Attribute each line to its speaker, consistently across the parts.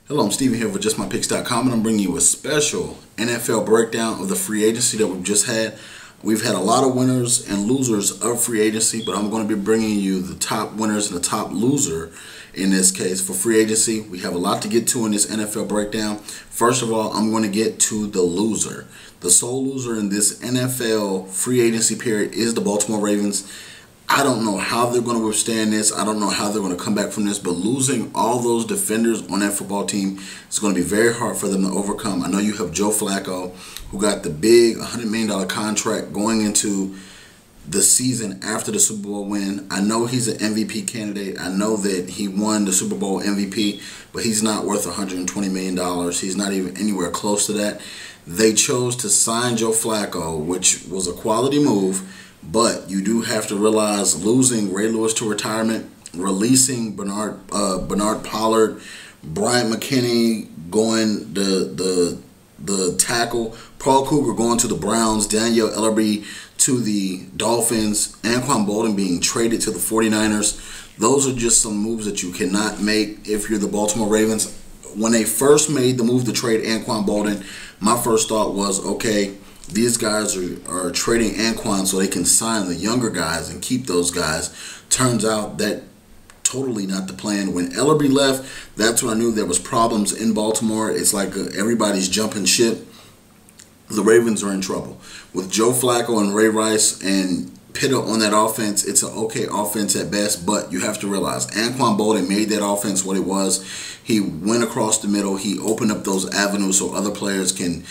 Speaker 1: Hello, I'm Steven here with JustMyPicks.com, and I'm bringing you a special NFL breakdown of the free agency that we've just had. We've had a lot of winners and losers of free agency, but I'm going to be bringing you the top winners and the top loser in this case for free agency. We have a lot to get to in this NFL breakdown. First of all, I'm going to get to the loser. The sole loser in this NFL free agency period is the Baltimore Ravens. I don't know how they're going to withstand this. I don't know how they're going to come back from this, but losing all those defenders on that football team is going to be very hard for them to overcome. I know you have Joe Flacco, who got the big $100 million contract going into the season after the Super Bowl win. I know he's an MVP candidate. I know that he won the Super Bowl MVP, but he's not worth $120 million. He's not even anywhere close to that. They chose to sign Joe Flacco, which was a quality move. But you do have to realize losing Ray Lewis to retirement, releasing Bernard Pollard, Bryant McKinnie going the tackle, Paul Cougar going to the Browns, Daniel Ellerbe to the Dolphins, Anquan Boldin being traded to the 49ers. Those are just some moves that you cannot make if you're the Baltimore Ravens. When they first made the move to trade Anquan Boldin, my first thought was, okay, these guys are trading Anquan so they can sign the younger guys and keep those guys. Turns out that totally not the plan. When Ellerbe left, that's when I knew there was problems in Baltimore. It's like everybody's jumping ship. The Ravens are in trouble. With Joe Flacco and Ray Rice and Pitta on that offense, it's an okay offense at best, but you have to realize Anquan Boldin made that offense what it was. He went across the middle. He opened up those avenues so other players can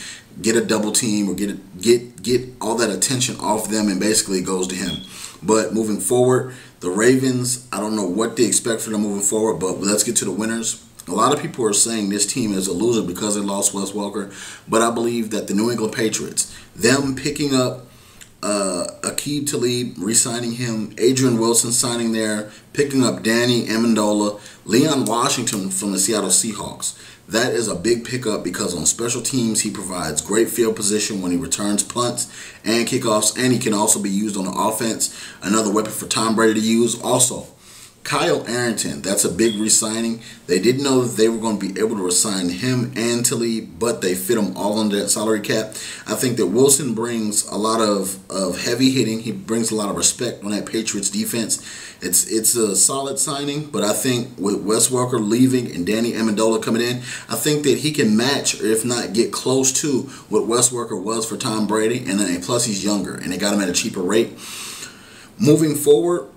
Speaker 1: get a double team or get all that attention off them, and basically it goes to him. But moving forward, the Ravens, I don't know what they expect for them moving forward, but let's get to the winners. A lot of people are saying this team is a loser because they lost Wes Welker, but I believe that the New England Patriots, them picking up Aqib Talib, re-signing him, Adrian Wilson signing there, picking up Danny Amendola, Leon Washington from the Seattle Seahawks. That is a big pickup because on special teams, he provides great field position when he returns punts and kickoffs, and he can also be used on the offense. Another weapon for Tom Brady to use. Also, Kyle Arrington, that's a big re-signing. They didn't know that they were going to be able to re-sign him and Talib, but they fit them all under that salary cap. I think that Wilson brings a lot of heavy hitting. He brings a lot of respect on that Patriots defense. It's a solid signing, but I think with Wes Welker leaving and Danny Amendola coming in, I think that he can match, or if not get close to, what Wes Welker was for Tom Brady, and then plus he's younger, and they got him at a cheaper rate. Moving forward,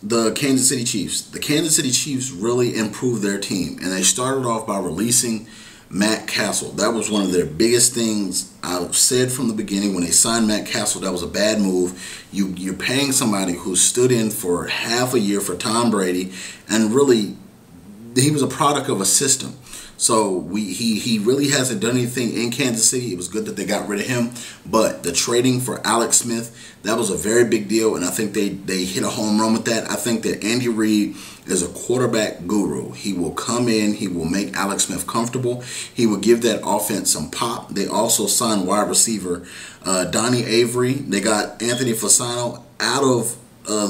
Speaker 1: the Kansas City Chiefs. The Kansas City Chiefs really improved their team, and they started off by releasing Matt Castle. That was one of their biggest things. I've said from the beginning, when they signed Matt Castle, that was a bad move. You're paying somebody who stood in for half a year for Tom Brady, and really, he was a product of a system. So he really hasn't done anything in Kansas City. It was good that they got rid of him. But the trading for Alex Smith, that was a very big deal, and I think they hit a home run with that. I think that Andy Reid is a quarterback guru. He will come in. He will make Alex Smith comfortable. He will give that offense some pop. They also signed wide receiver Donnie Avery. They got Anthony Fasano out of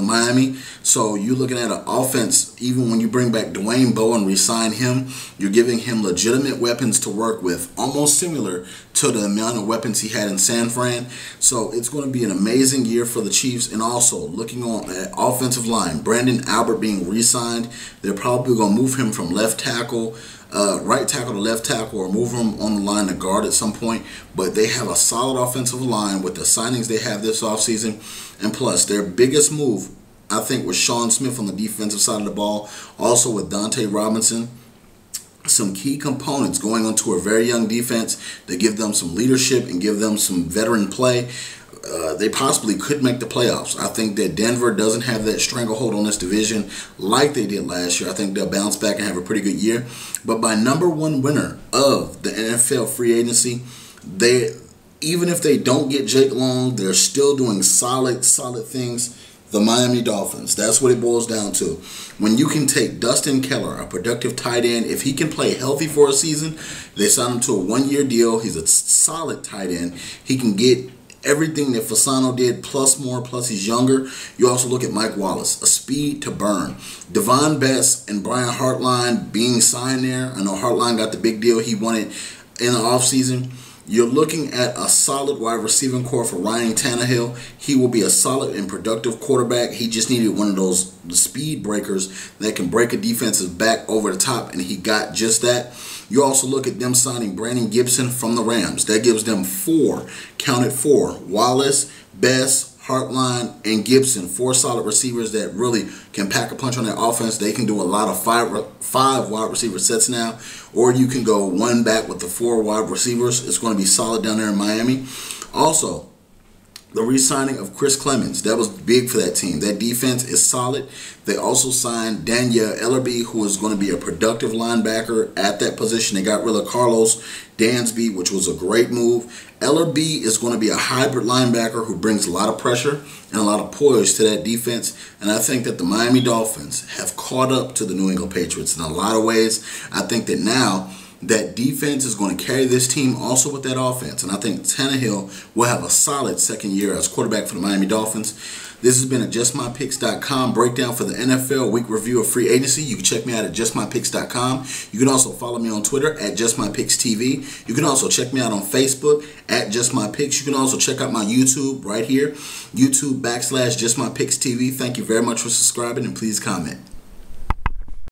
Speaker 1: Miami. So you're looking at an offense, even when you bring back Dwayne Bowe and re-sign him, you're giving him legitimate weapons to work with, almost similar to the amount of weapons he had in San Fran. So it's going to be an amazing year for the Chiefs. And also, looking on at offensive line, Brandon Albert being re-signed, they're probably going to move him from left tackle, right tackle to left tackle, or move him on the line to guard at some point. But they have a solid offensive line with the signings they have this offseason. And plus, their biggest move, I think, was Sean Smith on the defensive side of the ball. Also with Dante Robinson. Some key components going onto a very young defense to give them some leadership and give them some veteran play. They possibly could make the playoffs. I think that Denver doesn't have that stranglehold on this division like they did last year. I think they'll bounce back and have a pretty good year. But by #1 winner of the NFL free agency, even if they don't get Jake Long, they're still doing solid things. The Miami Dolphins. That's what it boils down to. When you can take Dustin Keller, a productive tight end, if he can play healthy for a season, they sign him to a 1-year deal. He's a solid tight end. He can get everything that Fasano did plus more, plus he's younger. You also look at Mike Wallace, a speed to burn. Devon Best and Brian Hartline being signed there. I know Hartline got the big deal he wanted in the offseason. You're looking at a solid wide receiving core for Ryan Tannehill. He will be a solid and productive quarterback. He just needed one of those speed breakers that can break a defense's back over the top, and he got just that. You also look at them signing Brandon Gibson from the Rams. That gives them four, counted four, Wallace, Best, Hartline, and Gibson, four solid receivers that really can pack a punch on their offense. They can do a lot of five wide receiver sets now, or you can go one back with the four wide receivers. It's going to be solid down there in Miami. Also, the re-signing of Chris Clemens, that was big for that team. That defense is solid. They also signed Danielle Ellerbe, who is going to be a productive linebacker at that position. They got rid of Carlos Dansby, which was a great move. Ellerbe is going to be a hybrid linebacker who brings a lot of pressure and a lot of poise to that defense. And I think that the Miami Dolphins have caught up to the New England Patriots in a lot of ways. I think that now that defense is going to carry this team also with that offense. And I think Tannehill will have a solid second year as quarterback for the Miami Dolphins. This has been a JustMyPicks.com breakdown for the NFL week review of free agency. You can check me out at JustMyPicks.com. You can also follow me on Twitter at JustMyPicksTV. You can also check me out on Facebook at JustMyPicks. You can also check out my YouTube right here, YouTube /JustMyPicksTV. Thank you very much for subscribing, and please comment.